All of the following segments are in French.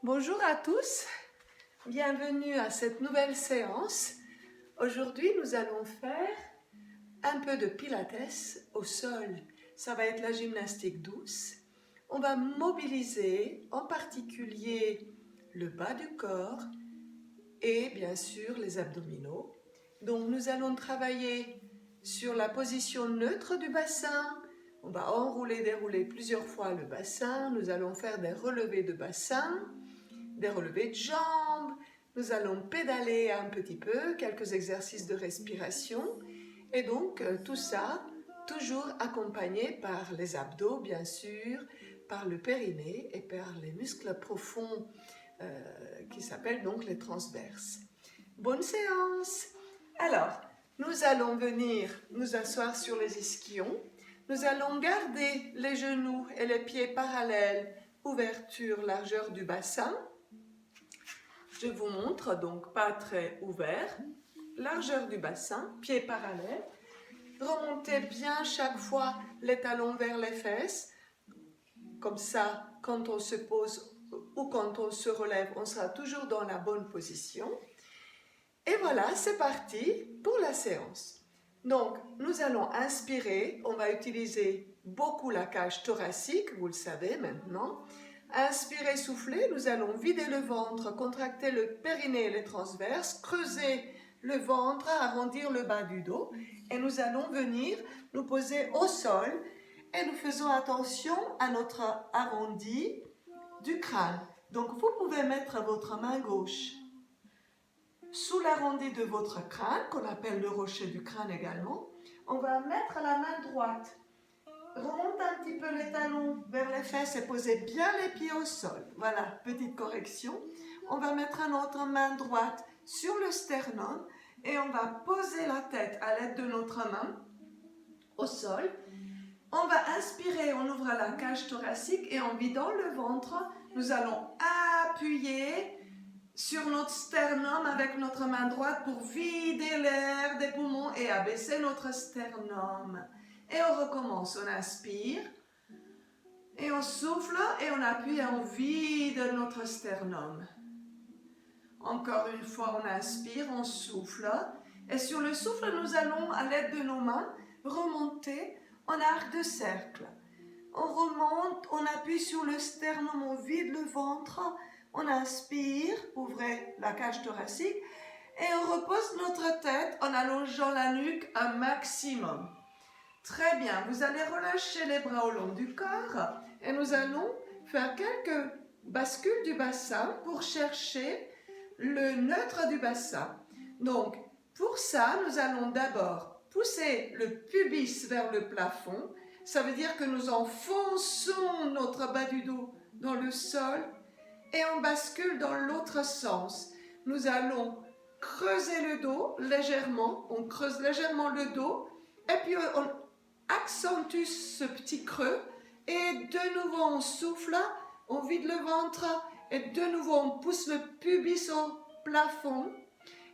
Bonjour à tous, bienvenue à cette nouvelle séance. Aujourd'hui, nous allons faire un peu de pilates au sol. Ça va être la gymnastique douce. On va mobiliser en particulier le bas du corps et bien sûr les abdominaux. Donc nous allons travailler sur la position neutre du bassin. On va enrouler, dérouler plusieurs fois le bassin. Nous allons faire des relevés de bassin, des relevés de jambes, nous allons pédaler un petit peu, quelques exercices de respiration et donc tout ça toujours accompagné par les abdos bien sûr, par le périnée et par les muscles profonds qui s'appellent donc les transverses. Bonne séance! Alors, nous allons venir nous asseoir sur les ischions, nous allons garder les genoux et les pieds parallèles, ouverture, largeur du bassin. Je vous montre, donc pas très ouvert, largeur du bassin, pieds parallèles. Remontez bien chaque fois les talons vers les fesses. Comme ça, quand on se pose ou quand on se relève, on sera toujours dans la bonne position. Et voilà, c'est parti pour la séance. Donc, nous allons inspirer. On va utiliser beaucoup la cage thoracique, vous le savez maintenant. Inspirez, soufflez, nous allons vider le ventre, contracter le périnée et les transverses, creuser le ventre, arrondir le bas du dos et nous allons venir nous poser au sol et nous faisons attention à notre arrondi du crâne. Donc vous pouvez mettre votre main gauche sous l'arrondi de votre crâne, qu'on appelle le rocher du crâne également. On va mettre la main droite. Remonte un petit peu les talons vers les fesses et posez bien les pieds au sol. Voilà, petite correction. On va mettre notre main droite sur le sternum et on va poser la tête à l'aide de notre main au sol. On va inspirer, on ouvre la cage thoracique et en vidant le ventre, nous allons appuyer sur notre sternum avec notre main droite pour vider l'air des poumons et abaisser notre sternum. Et on recommence, on inspire, et on souffle, et on appuie et on vide notre sternum. Encore une fois, on inspire, on souffle, et sur le souffle, nous allons, à l'aide de nos mains, remonter en arc de cercle. On remonte, on appuie sur le sternum, on vide le ventre, on inspire, ouvrez la cage thoracique, et on repose notre tête en allongeant la nuque un maximum. Très bien, vous allez relâcher les bras au long du corps et nous allons faire quelques bascules du bassin pour chercher le neutre du bassin. Donc, pour ça, nous allons d'abord pousser le pubis vers le plafond. Ça veut dire que nous enfonçons notre bas du dos dans le sol et on bascule dans l'autre sens. Nous allons creuser le dos légèrement, on creuse légèrement le dos et puis on accentue ce petit creux et de nouveau on souffle, on vide le ventre et de nouveau on pousse le pubis au plafond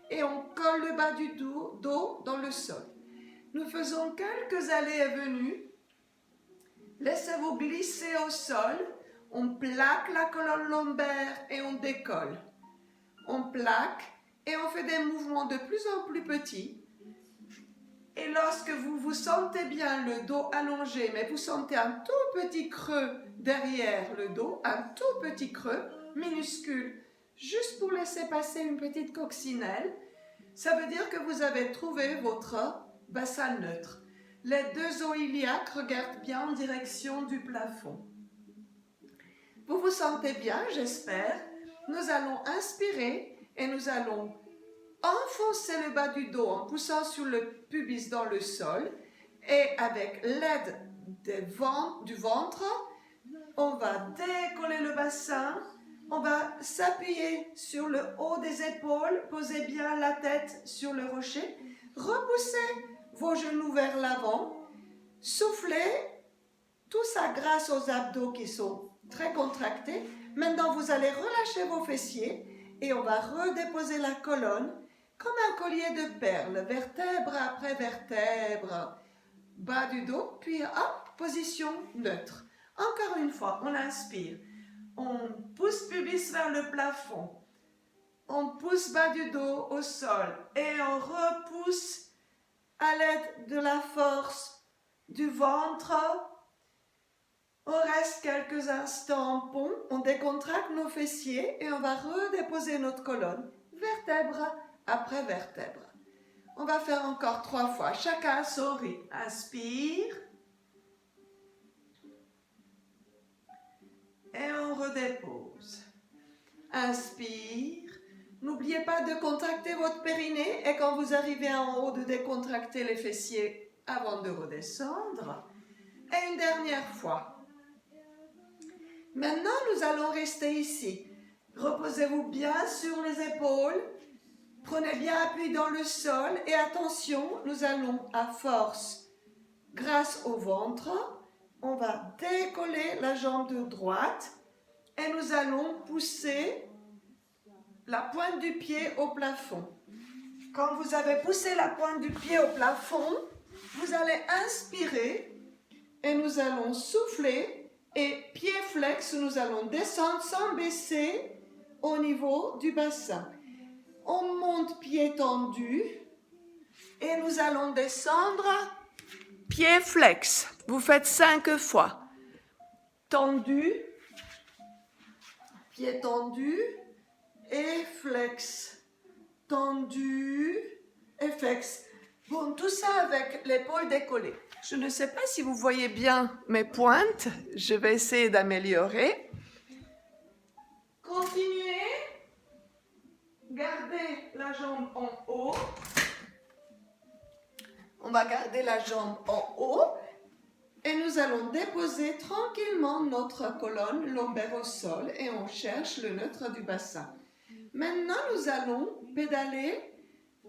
et on colle le bas du dos dans le sol. Nous faisons quelques allées et venues. Laissez-vous glisser au sol. On plaque la colonne lombaire et on décolle. On plaque et on fait des mouvements de plus en plus petits. Et lorsque vous vous sentez bien le dos allongé, mais vous sentez un tout petit creux derrière le dos, un tout petit creux, minuscule, juste pour laisser passer une petite coccinelle, ça veut dire que vous avez trouvé votre bassin neutre. Les deux os iliaques regardent bien en direction du plafond. Vous vous sentez bien, j'espère. Nous allons inspirer et nous allons enfoncer le bas du dos en poussant sur le pubis dans le sol et avec l'aide du ventre, on va décoller le bassin, on va s'appuyer sur le haut des épaules, posez bien la tête sur le rocher, repoussez vos genoux vers l'avant, soufflez, tout ça grâce aux abdos qui sont très contractés. Maintenant vous allez relâcher vos fessiers et on va redéposer la colonne comme un collier de perles, vertèbre après vertèbre, bas du dos, puis hop, position neutre. Encore une fois, on inspire, On pousse pubis vers le plafond. On pousse bas du dos au sol et on repousse à l'aide de la force du ventre. On reste quelques instants en pont, on décontracte nos fessiers et on va redéposer notre colonne, vertèbre après vertèbre. On va faire encore 3 fois, chacun à son rythme. Inspire. Et on redépose. Inspire. N'oubliez pas de contracter votre périnée et quand vous arrivez en haut, de décontracter les fessiers avant de redescendre. Et une dernière fois. Maintenant, nous allons rester ici. Reposez-vous bien sur les épaules. Prenez bien appui dans le sol et attention, nous allons à force, grâce au ventre, on va décoller la jambe de droite et nous allons pousser la pointe du pied au plafond. Quand vous avez poussé la pointe du pied au plafond, vous allez inspirer et nous allons souffler et pied flex, nous allons descendre sans baisser au niveau du bassin. On monte pied tendu et nous allons descendre pied flex. Vous faites 5 fois. Tendu, pied tendu et flex. Tendu et flex. Bon, tout ça avec l'épaule décollée. Je ne sais pas si vous voyez bien mes pointes. Je vais essayer d'améliorer. Continuez. Gardez la jambe en haut. On va garder la jambe en haut. Et nous allons déposer tranquillement notre colonne lombaire au sol et on cherche le neutre du bassin. Maintenant, nous allons pédaler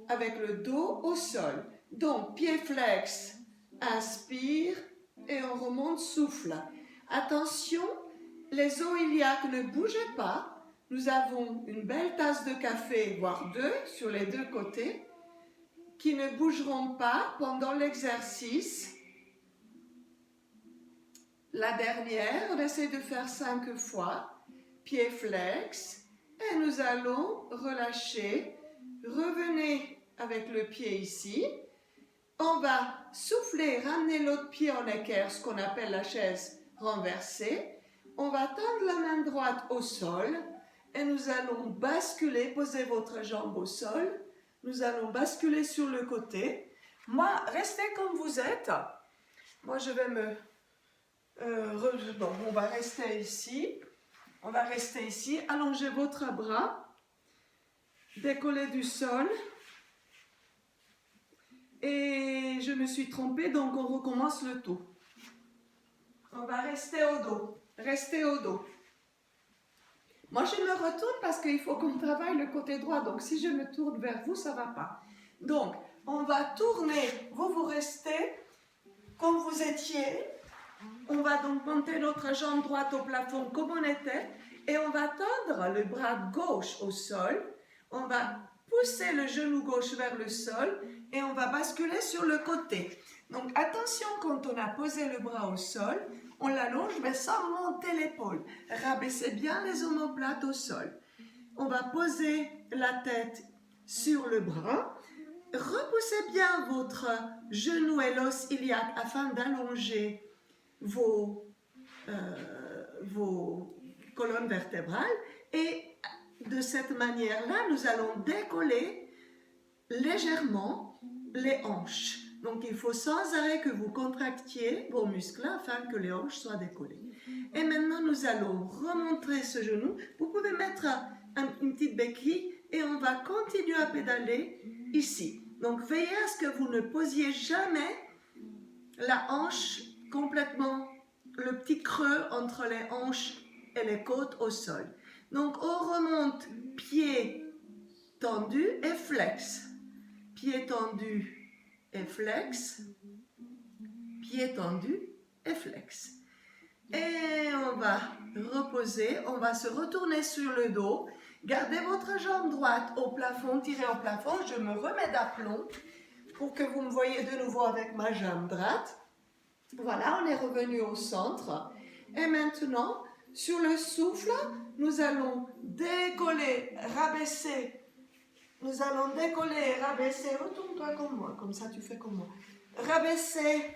avec le dos au sol. Donc, pied flex, inspire et on remonte, souffle. Attention, les os iliaques ne bougez pas. Nous avons une belle tasse de café, voire 2 sur les 2 côtés, qui ne bougeront pas pendant l'exercice. La dernière, on essaie de faire 5 fois. Pied flex. Et nous allons relâcher. Revenez avec le pied ici. On va souffler, ramener l'autre pied en équerre, ce qu'on appelle la chaise renversée. On va tendre la main droite au sol. Et nous allons basculer, posez votre jambe au sol. Nous allons basculer sur le côté. Moi, restez comme vous êtes. Moi, je vais me... bon, on va rester ici. On va rester ici. Allongez votre bras. Décollez du sol. Et je me suis trompée, donc on recommence le tout. On va rester au dos. Restez au dos. Moi, je me retourne parce qu'il faut qu'on travaille le côté droit. Donc, si je me tourne vers vous, ça ne va pas. Donc, on va tourner. Vous restez comme vous étiez. On va donc monter notre jambe droite au plafond comme on était. Et on va tendre le bras gauche au sol. On va pousser le genou gauche vers le sol. Et on va basculer sur le côté. Donc, attention quand on a posé le bras au sol. On l'allonge, mais sans monter l'épaule. Rabaissez bien les omoplates au sol. On va poser la tête sur le bras. Repoussez bien votre genou et l'os iliaque afin d'allonger vos colonnes vertébrales. Et de cette manière-là, nous allons décoller légèrement les hanches. Donc, il faut sans arrêt que vous contractiez vos muscles afin que les hanches soient décollées. Et maintenant, nous allons remontrer ce genou. Vous pouvez mettre une petite béquille et on va continuer à pédaler ici. Donc, veillez à ce que vous ne posiez jamais la hanche complètement, le petit creux entre les hanches et les côtes au sol. Donc, on remonte pied tendu et flex. Pied tendu et flex, pied tendu et flex. Et on va reposer, on va se retourner sur le dos. Gardez votre jambe droite au plafond, tirez au plafond. Je me remets d'aplomb pour que vous me voyez de nouveau avec ma jambe droite. Voilà, on est revenu au centre. Et maintenant, Sur le souffle, nous allons décoller, rabaisser. Nous allons décoller et rabaisser. Retourne-toi comme moi, comme ça tu fais comme moi. Rabaisser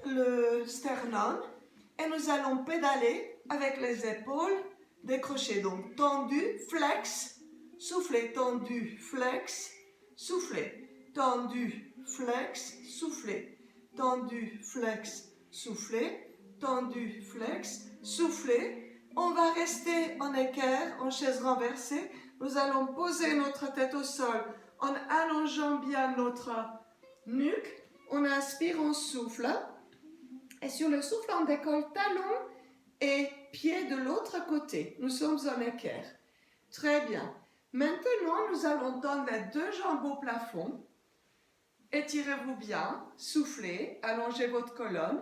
le sternum et nous allons pédaler avec les épaules décrochées. Donc tendu, flex, souffler, tendu, flex, souffler, tendu, flex, souffler, tendu, flex, souffler, tendu, flex, souffler. On va rester en équerre, en chaise renversée. Nous allons poser notre tête au sol en allongeant bien notre nuque. On inspire, on souffle. Et sur le souffle, on décolle talon et pied de l'autre côté. Nous sommes en équerre. Très bien. Maintenant, nous allons tendre les deux jambes au plafond. Étirez-vous bien, soufflez, allongez votre colonne.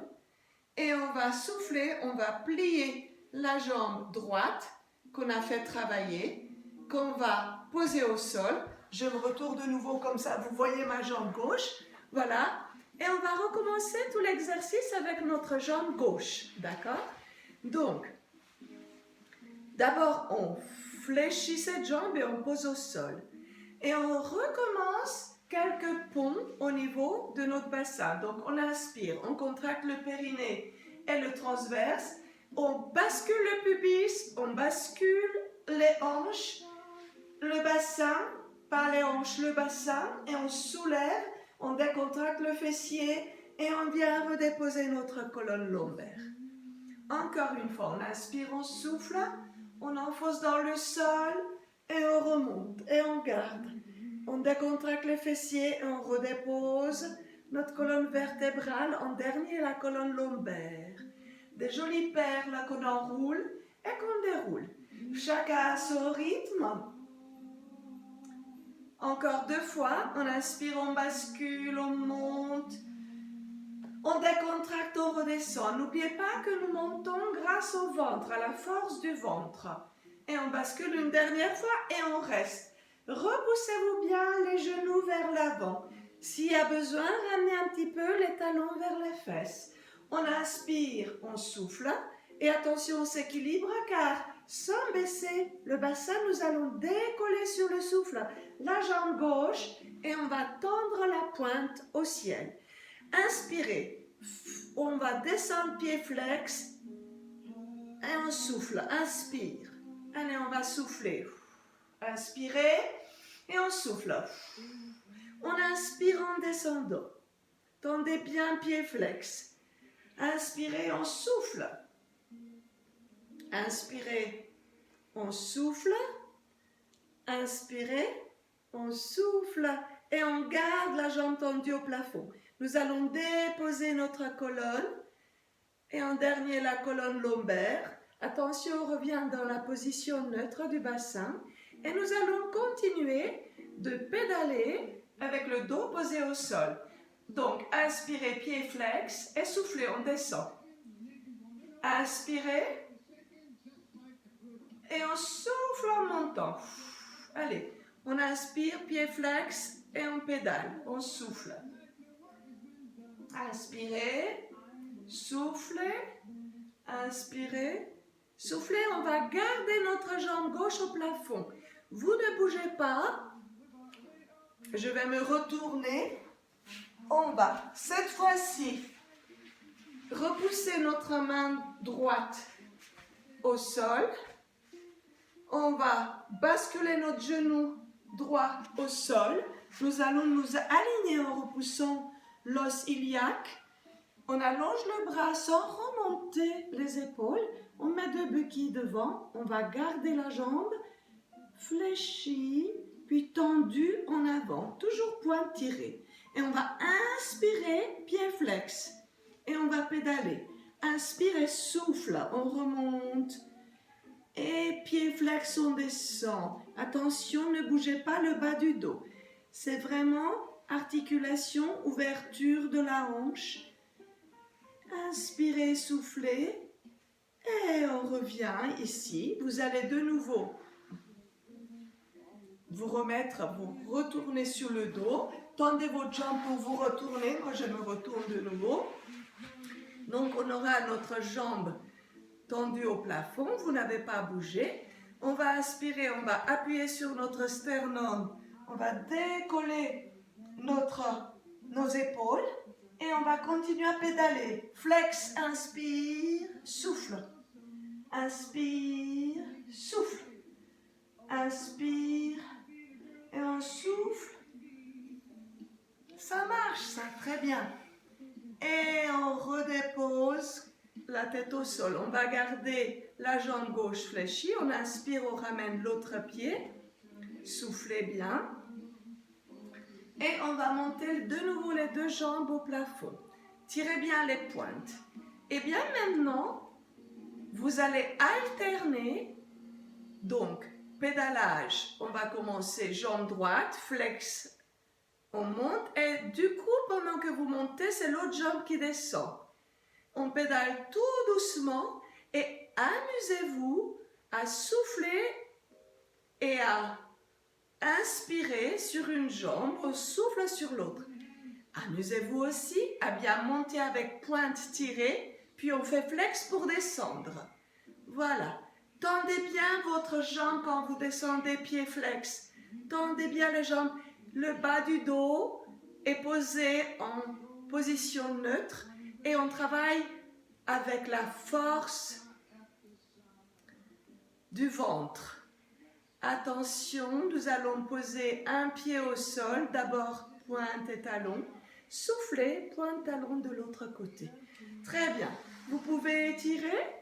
Et on va souffler, on va plier la jambe droite qu'on a fait travailler, qu'on va poser au sol. Je me retourne de nouveau comme ça, vous voyez ma jambe gauche. Voilà. Et on va recommencer tout l'exercice avec notre jambe gauche. D'accord? Donc, d'abord, on fléchit cette jambe et on pose au sol. Et on recommence quelques ponts au niveau de notre bassin. Donc, on inspire, on contracte le périnée et le transverse. On bascule le pubis, on bascule les hanches, le bassin, pas les hanches, le bassin, et on soulève, on décontracte le fessier et on vient redéposer notre colonne lombaire. Encore une fois, on inspire, on souffle, on enfonce dans le sol et on remonte et on garde. On décontracte les fessiers et on redépose notre colonne vertébrale. En dernier, la colonne lombaire. Des jolies perles qu'on enroule et qu'on déroule. Chacun à son rythme. Encore deux fois, on inspire, on bascule, on monte, on décontracte, on redescend. N'oubliez pas que nous montons grâce au ventre, à la force du ventre. Et on bascule une dernière fois et on reste. Repoussez-vous bien les genoux vers l'avant. S'il y a besoin, ramenez un petit peu les talons vers les fesses. On inspire, on souffle et attention, on s'équilibre car sans baisser le bassin, nous allons décoller sur le souffle la jambe gauche et on va tendre la pointe au ciel. Inspirez, on va descendre pied flex et on souffle, inspire. Allez, on va souffler. Inspirez et on souffle. On inspire en descendant. Tendez bien pied flex. Inspirez, on souffle. Inspirez, on souffle. Inspirez, on souffle et on garde la jambe tendue au plafond. Nous allons déposer notre colonne et en dernier la colonne lombaire. Attention, on revient dans la position neutre du bassin et nous allons continuer de pédaler avec le dos posé au sol. Donc, inspirez, pied flex et soufflez, on descend. Inspirez et on souffle en montant. Allez, on inspire, pied flex et on pédale, on souffle. Inspirez, soufflez, inspirez, soufflez, on va garder notre jambe gauche au plafond. Vous ne bougez pas, je vais me retourner. On va, cette fois-ci, repousser notre main droite au sol. On va basculer notre genou droit au sol. Nous allons nous aligner en repoussant l'os iliaque. On allonge le bras sans remonter les épaules. On met deux béquilles devant. On va garder la jambe fléchie, puis tendue en avant. Toujours pointe tirée. Et on va inspirer, pied flex. Et on va pédaler. Inspire et souffle. On remonte. Et pied flex, on descend. Attention, ne bougez pas le bas du dos. C'est vraiment articulation, ouverture de la hanche. Inspirez, soufflez. Et on revient ici. Vous allez de nouveau vous remettre, vous retourner sur le dos. Tendez votre jambe pour vous retourner. Moi, je me retourne de nouveau. Donc, on aura notre jambe tendu au plafond, vous n'avez pas bougé. On va inspirer, on va appuyer sur notre sternum, on va décoller nos épaules et on va continuer à pédaler. Flex, inspire, souffle. Inspire, souffle. Inspire et on souffle. Ça marche, ça, très bien. Et on redépose la tête au sol. On va garder la jambe gauche fléchie. On inspire, on ramène l'autre pied. Soufflez bien. Et on va monter de nouveau les deux jambes au plafond. Tirez bien les pointes. Et bien maintenant, vous allez alterner. Donc, pédalage. On va commencer jambe droite, flex. On monte et du coup, pendant que vous montez, c'est l'autre jambe qui descend. On pédale tout doucement et amusez-vous à souffler et à inspirer sur une jambe, on souffle sur l'autre. Amusez-vous aussi à bien monter avec pointe tirée, puis on fait flex pour descendre. Voilà. Tendez bien votre jambe quand vous descendez, pied flex. Tendez bien les jambes. Le bas du dos est posé en position neutre et on travaille avec la force du ventre. Attention, nous allons poser un pied au sol, d'abord pointe et talon. Soufflez, pointe, talon de l'autre côté. Très bien. Vous pouvez étirer.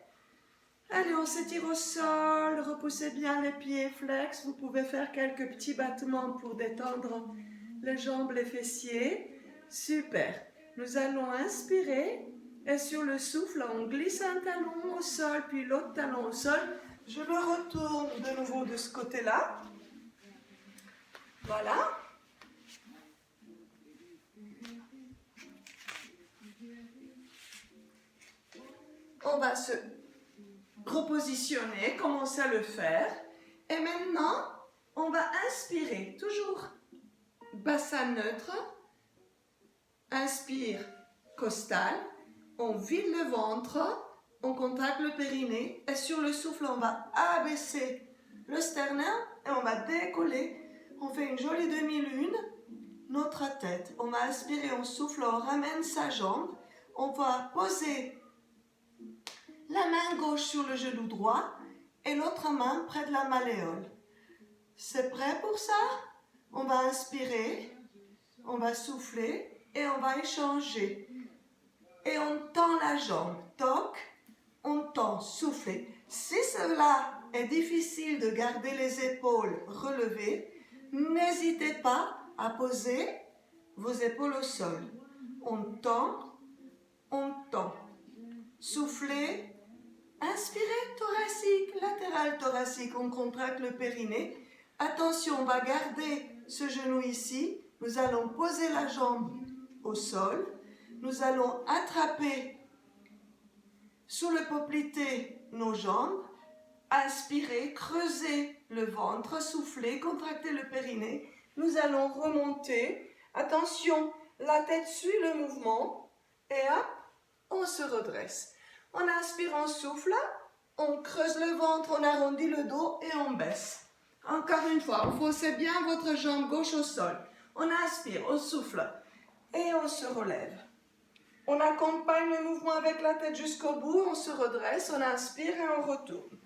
Allez, on s'étire au sol, repoussez bien les pieds, flex. Vous pouvez faire quelques petits battements pour détendre les jambes, les fessiers. Super. Nous allons inspirer et sur le souffle, on glisse un talon au sol, puis l'autre talon au sol. Je me retourne de nouveau de ce côté-là. Voilà. On va se repositionner, commencer à le faire. Et maintenant, on va inspirer, toujours bassin neutre. Inspire, costal. On vide le ventre, on contracte le périnée. Et sur le souffle, on va abaisser le sternum et on va décoller. On fait une jolie demi-lune. Notre tête, on va inspirer, on souffle, on ramène sa jambe. On va poser la main gauche sur le genou droit et l'autre main près de la malléole. C'est prêt pour ça? On va inspirer, on va souffler et on va échanger. Et on tend la jambe, toc, on tend, soufflez. Si cela est difficile de garder les épaules relevées, n'hésitez pas à poser vos épaules au sol. On tend, soufflez. Inspirez, thoracique, latéral thoracique, on contracte le périnée. Attention, on va garder ce genou ici. Nous allons poser la jambe au sol. Nous allons attraper sous le poplité nos jambes. Inspirez, creusez le ventre, soufflez, contractez le périnée. Nous allons remonter. Attention, la tête suit le mouvement. Et hop, on se redresse. On inspire, on souffle, on creuse le ventre, on arrondit le dos et on baisse. Encore une fois, enfoncez bien votre jambe gauche au sol. On inspire, on souffle et on se relève. On accompagne le mouvement avec la tête jusqu'au bout, on se redresse, on inspire et on retourne.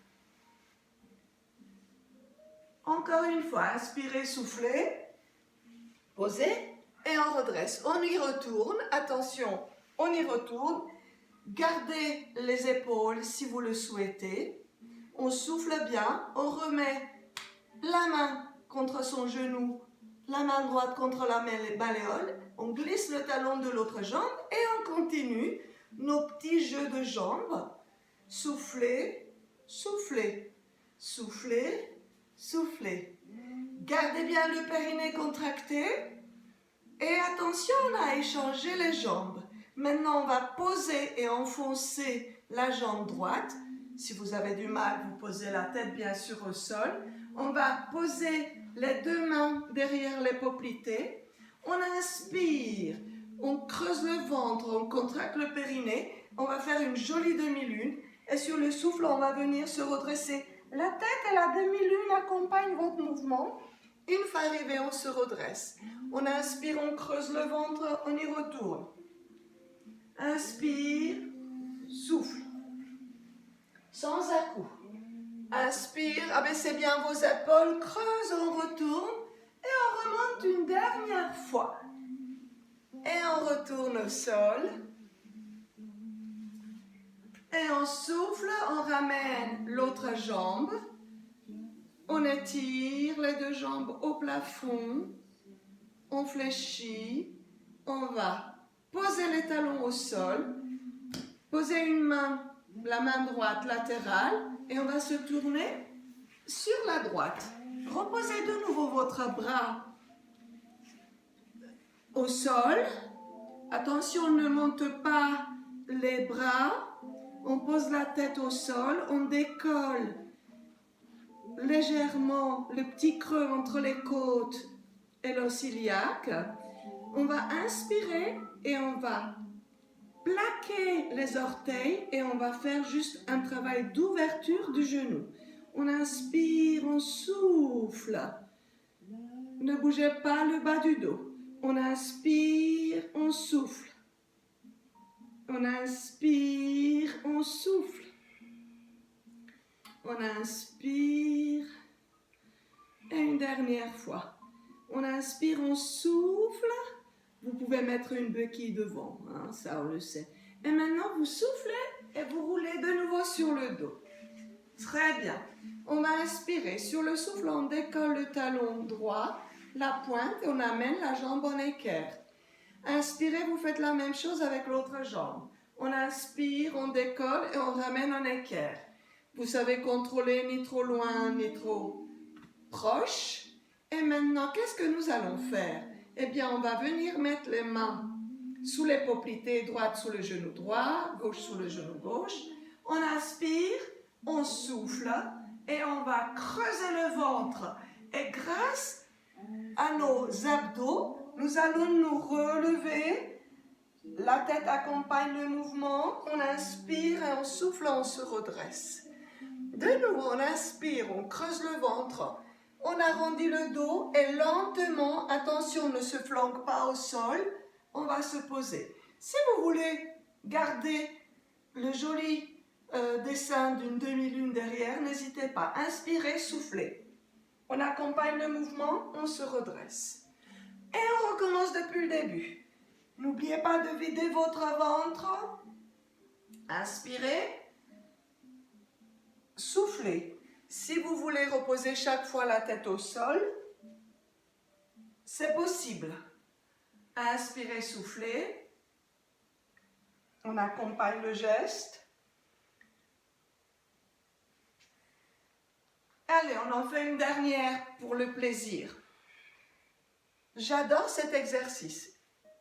Encore une fois, inspirez, soufflez, posez et on redresse. On y retourne, attention, on y retourne. Gardez les épaules si vous le souhaitez. On souffle bien, on remet la main contre son genou, la main droite contre la malléole. On glisse le talon de l'autre jambe et on continue nos petits jeux de jambes. Soufflez, soufflez, soufflez, soufflez. Gardez bien le périnée contracté. Et attention, on a échangé les jambes. Maintenant, on va poser et enfoncer la jambe droite. Si vous avez du mal, vous posez la tête bien sûr au sol. On va poser les deux mains derrière les poplités. On inspire, on creuse le ventre, on contracte le périnée. On va faire une jolie demi-lune. Et sur le souffle, on va venir se redresser. La tête et la demi-lune accompagnent votre mouvement. Une fois arrivé, on se redresse. On inspire, on creuse le ventre, on y retourne. Inspire, souffle. Sans à-coup. Inspire, abaissez bien vos épaules, creuse, on retourne. Et on remonte une dernière fois. Et on retourne au sol. Et on souffle, on ramène l'autre jambe. On étire les deux jambes au plafond. On fléchit. On va poser les talons au sol. Poser une main, la main droite latérale. Et on va se tourner sur la droite. Reposez de nouveau votre bras au sol. Attention, ne monte pas les bras. On pose la tête au sol. On décolle légèrement le petit creux entre les côtes et l'os iliaque. On va inspirer et on va plaquer les orteils et on va faire juste un travail d'ouverture du genou. On inspire, on souffle. Ne bougez pas le bas du dos. On inspire, on souffle. On inspire, on souffle. On inspire. Et une dernière fois. On inspire, on souffle. Vous pouvez mettre une béquille devant, hein, ça on le sait. Et maintenant vous soufflez et vous roulez de nouveau sur le dos. Très bien. On va inspirer. Sur le souffle, on décolle le talon droit, la pointe et on amène la jambe en équerre. Inspirez, vous faites la même chose avec l'autre jambe. On inspire, on décolle et on ramène en équerre. Vous savez contrôler ni trop loin ni trop proche. Et maintenant, qu'est-ce que nous allons faire? Eh bien, on va venir mettre les mains sous les poplités, droite sous le genou droit, gauche sous le genou gauche. On inspire, on souffle et on va creuser le ventre. Et grâce à nos abdos, nous allons nous relever. La tête accompagne le mouvement. On inspire et on souffle, on se redresse. De nouveau, on inspire, on creuse le ventre. On arrondit le dos et lentement, attention, ne se flanque pas au sol, on va se poser. Si vous voulez garder le joli dessin d'une demi-lune derrière, n'hésitez pas. Inspirez, soufflez. On accompagne le mouvement, on se redresse. Et on recommence depuis le début. N'oubliez pas de vider votre ventre. Inspirez. Soufflez. Si vous voulez reposer chaque fois la tête au sol, c'est possible. Inspirez, soufflez. On accompagne le geste. Allez, on en fait une dernière pour le plaisir. J'adore cet exercice.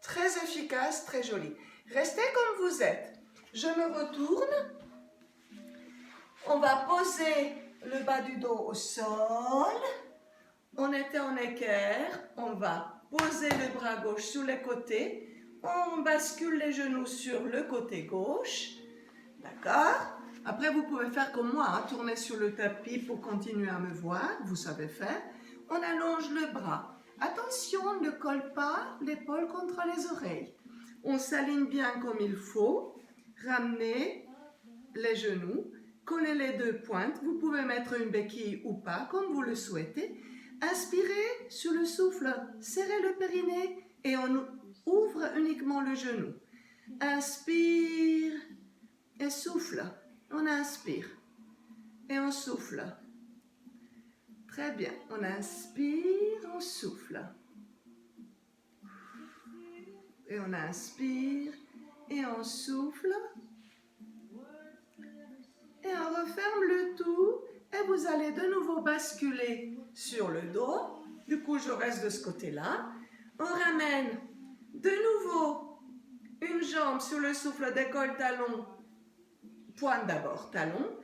Très efficace, très joli. Restez comme vous êtes. Je me retourne. On va poser le bas du dos au sol. On était en équerre. On va poser le bras gauche sur les côtés. On bascule les genoux sur le côté gauche. D'accord? Après, vous pouvez faire comme moi, hein, tourner sur le tapis pour continuer à me voir. Vous savez faire. On allonge le bras. Attention, on ne colle pas l'épaule contre les oreilles. On s'aligne bien comme il faut. Ramenez les genoux. Collez les deux pointes. Vous pouvez mettre une béquille ou pas, comme vous le souhaitez. Inspirez sur le souffle. Serrez le périnée et on ouvre uniquement le genou. Inspire et souffle. On inspire et on souffle. Très bien. On inspire, on souffle. Et on inspire et on souffle. Et on referme le tout. Et vous allez de nouveau basculer sur le dos. Du coup, je reste de ce côté-là. On ramène de nouveau une jambe sur le souffle, décolle, talon. Pointe d'abord, talon.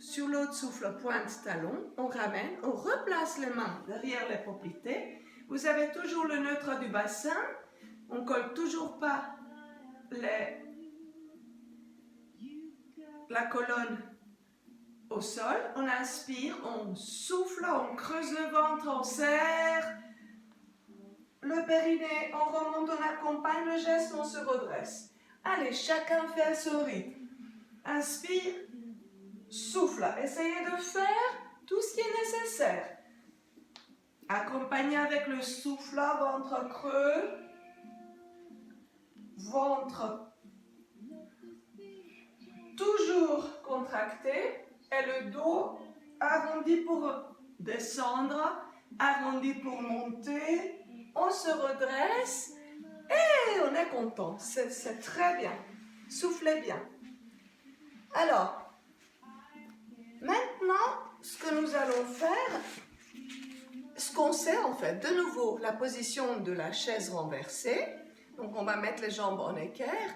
Sur l'autre souffle, pointe, talon. On ramène, on replace les mains derrière les poplités. Vous avez toujours le neutre du bassin. On ne colle toujours pas la colonne au sol. On inspire, on souffle, on creuse le ventre, on serre le périnée, on remonte, on accompagne le geste, on se redresse. Allez, chacun fait à son rythme. Inspire, souffle. Essayez de faire tout ce qui est nécessaire. Accompagnez avec le souffle, ventre creux, ventre toujours contracté et le dos arrondi pour descendre, arrondi pour monter. On se redresse et on est content. C'est très bien. Soufflez bien. Alors, maintenant, ce que nous allons faire, ce qu'on sait en fait, de nouveau, la position de la chaise renversée. Donc, on va mettre les jambes en équerre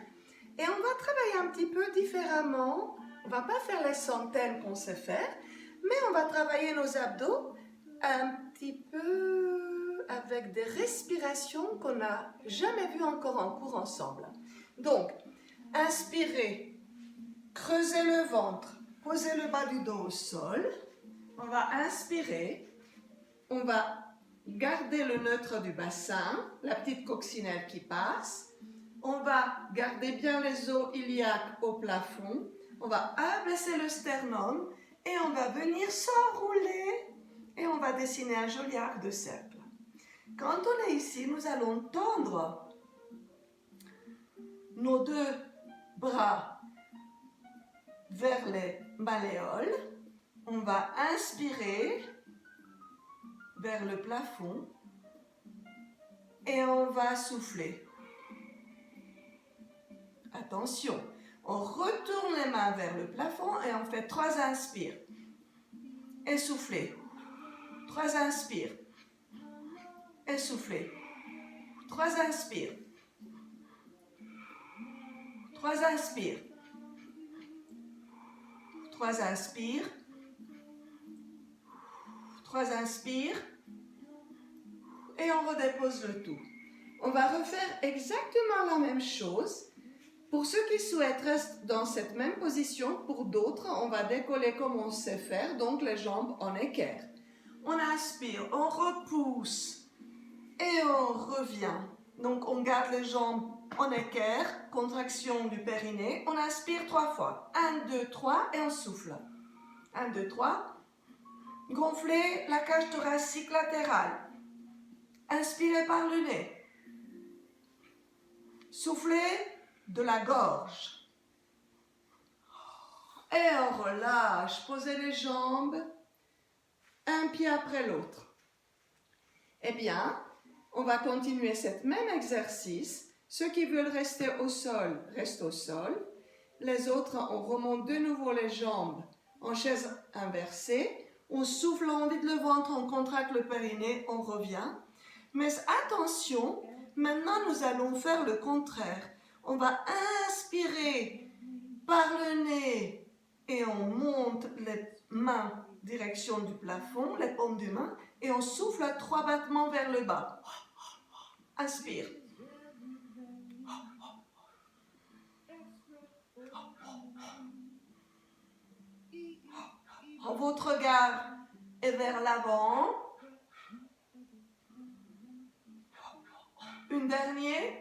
et on va travailler un petit peu différemment. On ne va pas faire les centaines qu'on sait faire, mais on va travailler nos abdos un petit peu avec des respirations qu'on n'a jamais vues encore en cours ensemble. Donc, inspirez, creusez le ventre, posez le bas du dos au sol. On va inspirer, on va garder le neutre du bassin, la petite coccinelle qui passe. On va garder bien les os iliaques au plafond. On va abaisser le sternum et on va venir s'enrouler et on va dessiner un joli arc de cercle. Quand on est ici, nous allons tendre nos deux bras vers les malléoles. On va inspirer vers le plafond et on va souffler. Attention, on retourne les mains vers le plafond et on fait 3 inspires. Et soufflez. 3 inspires. Et soufflez. 3 inspires. 3 inspires. 3 inspires. 3 inspires. Et on redépose le tout. On va refaire exactement la même chose. Pour ceux qui souhaitent rester dans cette même position, pour d'autres, on va décoller comme on sait faire, donc les jambes en équerre. On inspire, on repousse et on revient. Donc on garde les jambes en équerre, contraction du périnée. On inspire 3 fois. 1, 2, 3 et on souffle. 1, 2, 3. Gonflez la cage thoracique latérale. Inspirez par le nez. Soufflez de la gorge. Et on relâche. Posez les jambes, un pied après l'autre. Eh bien, on va continuer cet même exercice. Ceux qui veulent rester au sol, restent au sol. Les autres, on remonte de nouveau les jambes en chaise inversée. On souffle, on vide le ventre, on contracte le périnée, on revient. Mais attention, maintenant nous allons faire le contraire. On va inspirer par le nez et on monte les mains direction du plafond, les paumes des mains, et on souffle à 3 battements vers le bas. Inspire. Votre regard est vers l'avant. Une dernière.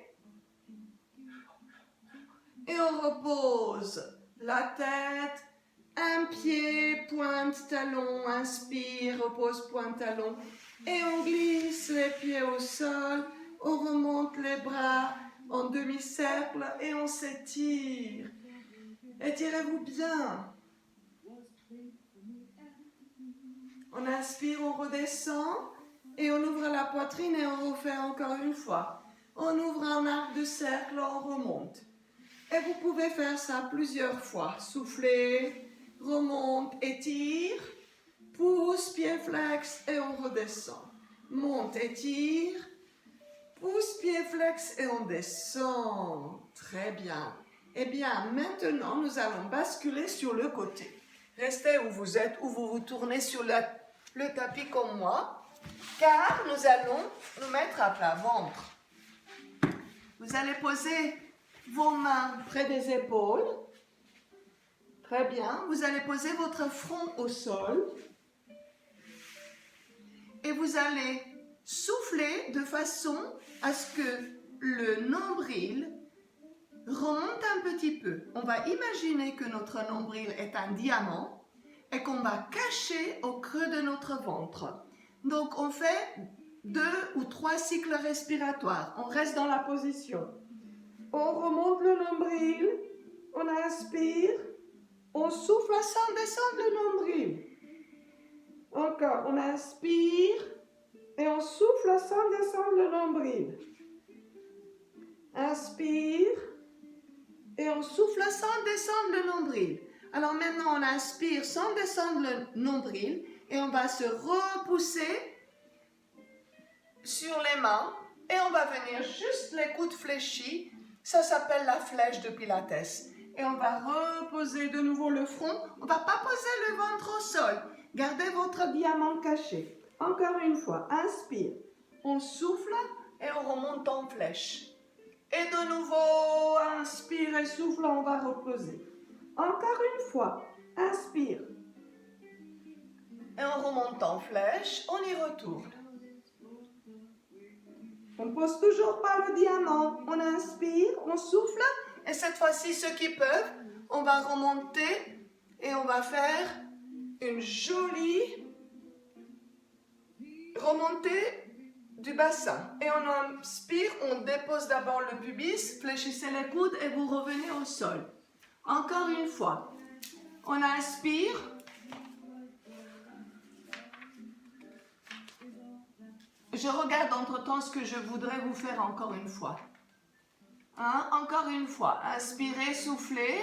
Et on repose la tête, un pied, pointe, talon, inspire, repose, pointe, talon. Et on glisse les pieds au sol, on remonte les bras en demi-cercle et on s'étire. Étirez-vous bien. On inspire, on redescend et on ouvre la poitrine et on refait encore une fois. On ouvre un arc de cercle, on remonte. Et vous pouvez faire ça plusieurs fois. Soufflez, remonte, étire, pousse, pied flex et on redescend. Monte, étire, pousse, pied flex et on descend. Très bien. Eh bien, maintenant, nous allons basculer sur le côté. Restez où vous êtes, ou vous vous tournez sur le tapis comme moi, car nous allons nous mettre à plat ventre. Vous allez poser vos mains près des épaules, Très bien. Vous allez poser votre front au sol. Et vous allez souffler de façon à ce que le nombril remonte un petit peu. On va imaginer que notre nombril est un diamant et qu'on va cacher au creux de notre ventre. Donc on fait 2 ou 3 cycles respiratoires. On reste dans la position. On remonte le nombril, on inspire, on souffle sans descendre le nombril. Encore, on inspire et on souffle sans descendre le nombril. Inspire et on souffle sans descendre le nombril. Alors maintenant, on inspire sans descendre le nombril et on va se repousser sur les mains et on va venir juste les coudes fléchis. Ça s'appelle la flèche de Pilates. Et on va reposer de nouveau le front. On ne va pas poser le ventre au sol. Gardez votre diamant caché. Encore une fois, inspire. On souffle et on remonte en flèche. Et de nouveau, inspire et souffle, on va reposer. Encore une fois, inspire. Et on remonte en flèche, on y retourne. On ne pose toujours pas le diamant. On inspire, on souffle. Et cette fois-ci, ceux qui peuvent, on va remonter et on va faire une jolie remontée du bassin. Et on inspire, on dépose d'abord le pubis, fléchissez les coudes et vous revenez au sol. Encore une fois, on inspire. Je regarde entre-temps ce que je voudrais vous faire encore une fois. Encore une fois, inspirez, soufflez.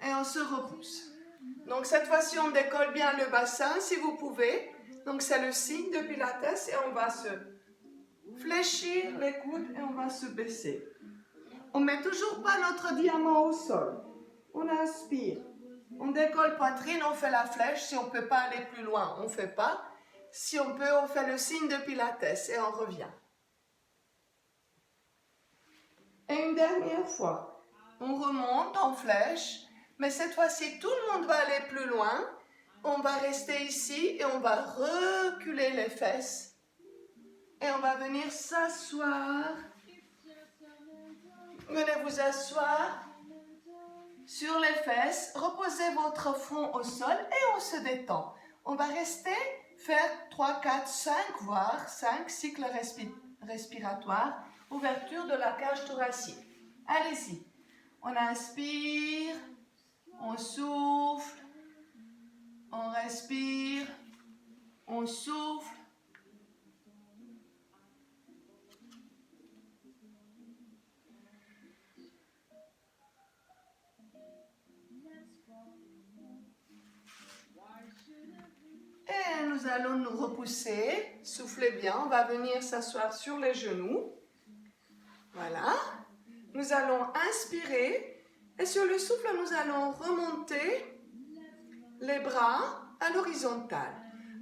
Et on se repousse. Donc cette fois-ci, on décolle bien le bassin si vous pouvez. Donc c'est le signe de Pilates et on va se fléchir les coudes et on va se baisser. On ne met toujours pas notre diamant au sol. On inspire. On décolle poitrine, on fait la flèche. Si on ne peut pas aller plus loin, on ne fait pas. Si on peut, on fait le signe de Pilates et on revient. Et une dernière fois, on remonte en flèche, mais cette fois-ci, tout le monde va aller plus loin. On va rester ici et on va reculer les fesses. Et on va venir s'asseoir. Venez vous asseoir sur les fesses. Reposez votre front au sol et on se détend. On va rester faire 3, 4, 5, voire 5 cycles respiratoires, ouverture de la cage thoracique. Allez-y. On inspire, on souffle, on respire, on souffle. Et nous allons nous repousser, soufflez bien, on va venir s'asseoir sur les genoux. Voilà. Nous allons inspirer et sur le souffle, nous allons remonter les bras à l'horizontale.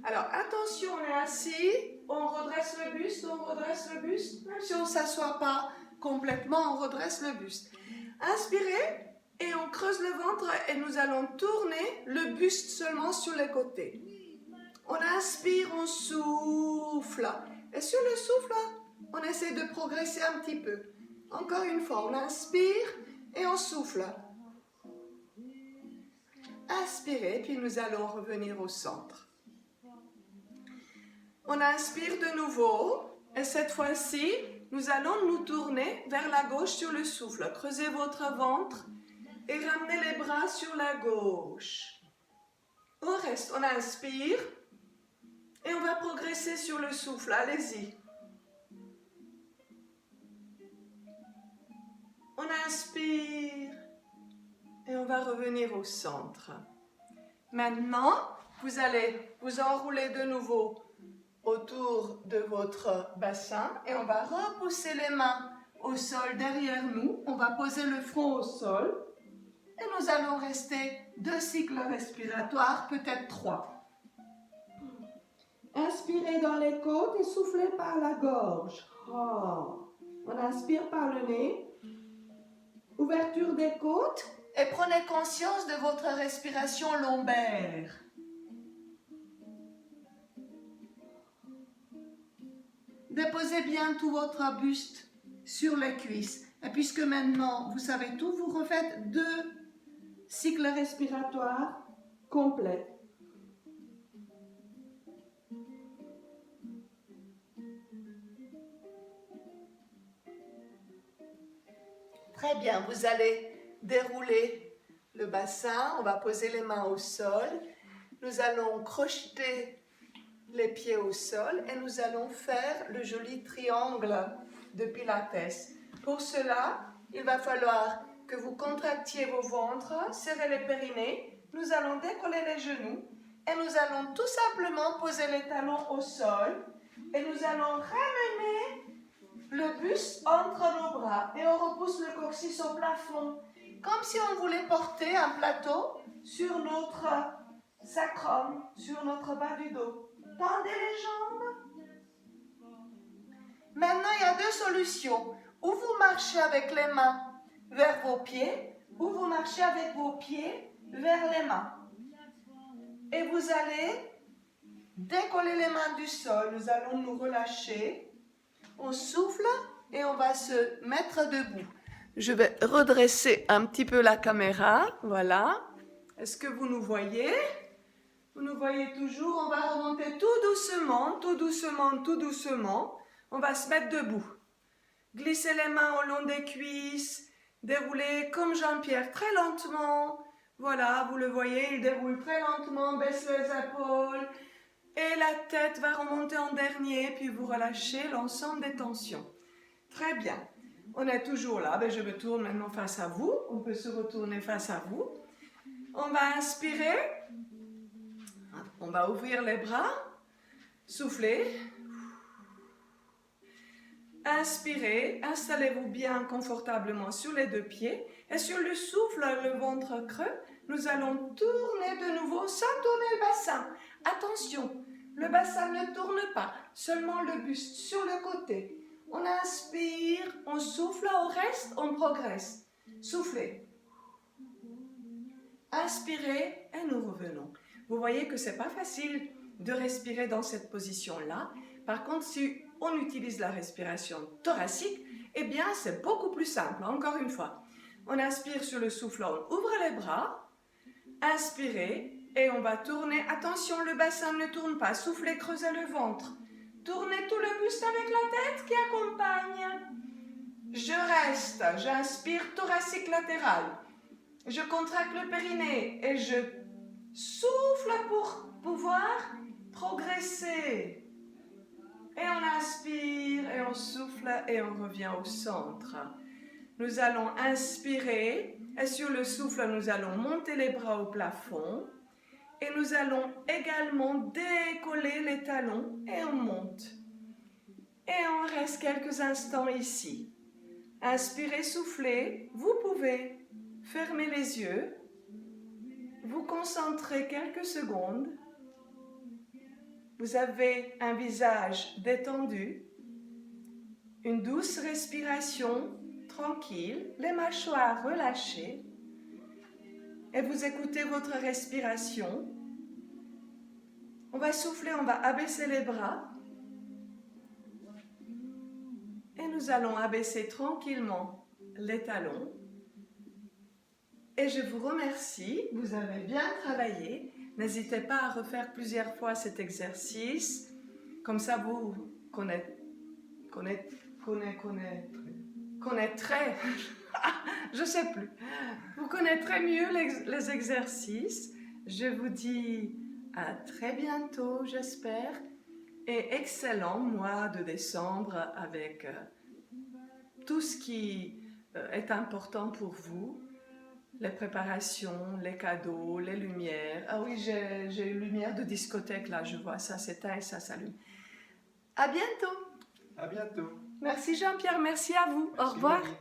Alors attention, on est assis, on redresse le buste, on redresse le buste. Même si on ne s'assoit pas complètement, on redresse le buste. Inspirez et on creuse le ventre et nous allons tourner le buste seulement sur les côtés. On inspire, on souffle. Et sur le souffle, on essaie de progresser un petit peu. Encore une fois, on inspire et on souffle. Inspirez, puis nous allons revenir au centre. On inspire de nouveau. Et cette fois-ci, nous allons nous tourner vers la gauche sur le souffle. Creusez votre ventre et ramenez les bras sur la gauche. On reste, on inspire. Et on va progresser sur le souffle. Allez-y. On inspire. Et on va revenir au centre. Maintenant, vous allez vous enrouler de nouveau autour de votre bassin. Et on va repousser les mains au sol derrière nous. On va poser le front au sol. Et nous allons rester 2 cycles respiratoires, peut-être 3. Inspirez dans les côtes et soufflez par la gorge. Oh. On inspire par le nez. Ouverture des côtes et prenez conscience de votre respiration lombaire. Déposez bien tout votre buste sur les cuisses. Et puisque maintenant vous savez tout, vous refaites 2 cycles respiratoires complets. Très bien, vous allez dérouler le bassin, on va poser les mains au sol, nous allons crocheter les pieds au sol et nous allons faire le joli triangle de Pilates. Pour cela, il va falloir que vous contractiez vos ventres, serrez les périnées, nous allons décoller les genoux et nous allons tout simplement poser les talons au sol et nous allons ramener le buste entre nos bras et on repousse le coccyx au plafond, comme si on voulait porter un plateau sur notre sacrum, sur notre bas du dos. Tendez les jambes. Maintenant, il y a 2 solutions. Ou vous marchez avec les mains vers vos pieds, ou vous marchez avec vos pieds vers les mains. Et vous allez décoller les mains du sol. Nous allons nous relâcher. On souffle et on va se mettre debout. Je vais redresser un petit peu la caméra. Voilà. Est-ce que vous nous voyez ? Vous nous voyez toujours. On va remonter tout doucement, tout doucement, tout doucement. On va se mettre debout. Glissez les mains au long des cuisses. Déroulez comme Jean-Pierre, très lentement. Voilà, vous le voyez, il déroule très lentement, baisse les épaules. Et la tête va remonter en dernier, puis vous relâchez l'ensemble des tensions. Très bien. On est toujours là. Je me tourne maintenant face à vous. On peut se retourner face à vous. On va inspirer. On va ouvrir les bras. Soufflez. Inspirez. Installez-vous bien confortablement sur les 2 pieds. Et sur le souffle, le ventre creux, nous allons tourner de nouveau sans tourner le bassin. Attention, le bassin ne tourne pas, seulement le buste sur le côté. On inspire, on souffle, on reste, on progresse. Soufflez. Inspirez et nous revenons. Vous voyez que ce n'est pas facile de respirer dans cette position-là. Par contre, si on utilise la respiration thoracique, eh bien, c'est beaucoup plus simple. Encore une fois, on inspire sur le souffle, on ouvre les bras, inspirez et on va tourner. Attention, le bassin ne tourne pas. Soufflez, creusez le ventre. Tournez tout le buste avec la tête qui accompagne. Je reste, j'inspire thoracique latéral. Je contracte le périnée et je souffle pour pouvoir progresser. Et on inspire et on souffle et on revient au centre. Nous allons inspirer et sur le souffle, nous allons monter les bras au plafond. Et nous allons également décoller les talons et on monte. Et on reste quelques instants ici. Inspirez, soufflez. Vous pouvez fermer les yeux. Vous concentrer quelques secondes. Vous avez un visage détendu. Une douce respiration tranquille. Les mâchoires relâchées. Et vous écoutez votre respiration. On va souffler, on va abaisser les bras. Et nous allons abaisser tranquillement les talons. Et je vous remercie, vous avez bien travaillé. N'hésitez pas à refaire plusieurs fois cet exercice. Comme ça, vous connaîtrez. Je ne sais plus. Vous connaîtrez mieux les exercices. Je vous dis à très bientôt, j'espère. Et excellent mois de décembre avec tout ce qui est important pour vous. Les préparations, les cadeaux, les lumières. Ah oui, j'ai une lumière de discothèque là, je vois ça s'éteint et ça s'allume. À bientôt. À bientôt. Merci Jean-Pierre, merci à vous. Merci Au revoir. Marie.